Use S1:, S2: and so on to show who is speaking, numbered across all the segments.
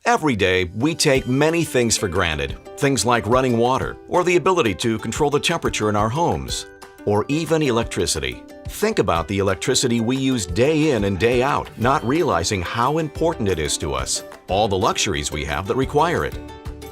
S1: Every day, we take many things for granted. Things like running water, or the ability to control the temperature in our homes, or even electricity. Think about the electricity we use day in and day out, not realizing how important it is to us. All the luxuries we have that require it.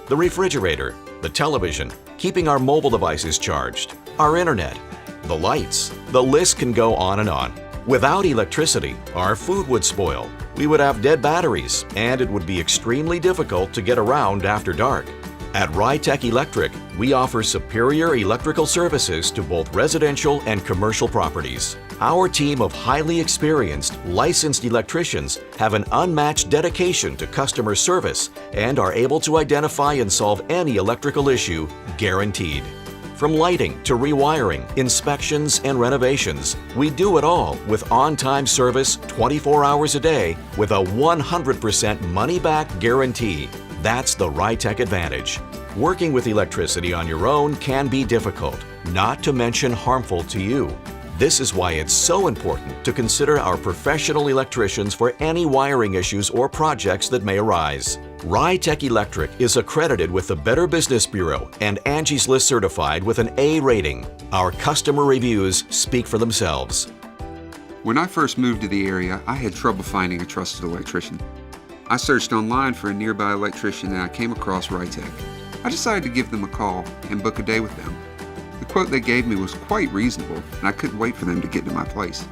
S1: The refrigerator, the television, keeping our mobile devices charged, our internet, the lights. The list can go on and on. Without electricity, our food would spoil. We would have dead batteries, and it would be extremely difficult to get around after dark. At Rytec Electric, we offer superior electrical services to both residential and commercial properties. Our team of highly experienced, licensed electricians have an unmatched dedication to customer service and are able to identify and solve any electrical issue, guaranteed. From lighting to rewiring, inspections, and renovations, we do it all with on-time service 24 hours a day with a 100% money-back guarantee. That's the Rytec advantage. Working with electricity on your own can be difficult, not to mention harmful to you. This is why it's so important to consider our professional electricians for any wiring issues or projects that may arise. Rytec Electric is accredited with the Better Business Bureau and Angie's List certified with an A rating. Our customer reviews speak for themselves.
S2: When I first moved to the area, I had trouble finding a trusted electrician. I searched online for a nearby electrician and I came across Rytec. I decided to give them a call and book a day with them. The quote they gave me was quite reasonable and I couldn't wait for them to get to my place.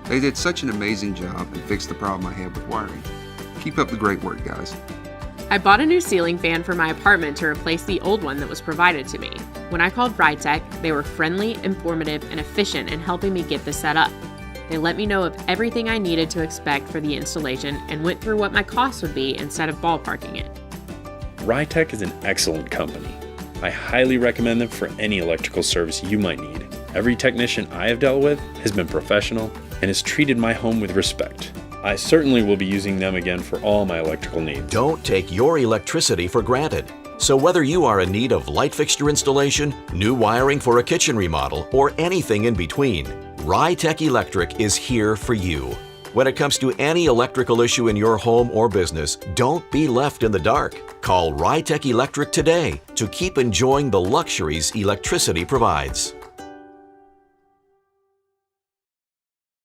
S2: They did such an amazing job and fixed the problem I had with wiring. Keep up the great work, guys.
S3: I bought a new ceiling fan for my apartment to replace the old one that was provided to me. When I called Rytec, they were friendly, informative, and efficient in helping me get this set up. They let me know of everything I needed to expect for the installation and went through what my costs would be instead of ballparking it.
S4: Rytec is an excellent company. I highly recommend them for any electrical service you might need. Every technician I have dealt with has been professional and has treated my home with respect. I certainly will be using them again for all my electrical needs.
S1: Don't take your electricity for granted. So whether you are in need of light fixture installation, new wiring for a kitchen remodel, or anything in between, Rytec Electric is here for you. When it comes to any electrical issue in your home or business, don't be left in the dark. Call Rytec Electric today to keep enjoying the luxuries electricity provides.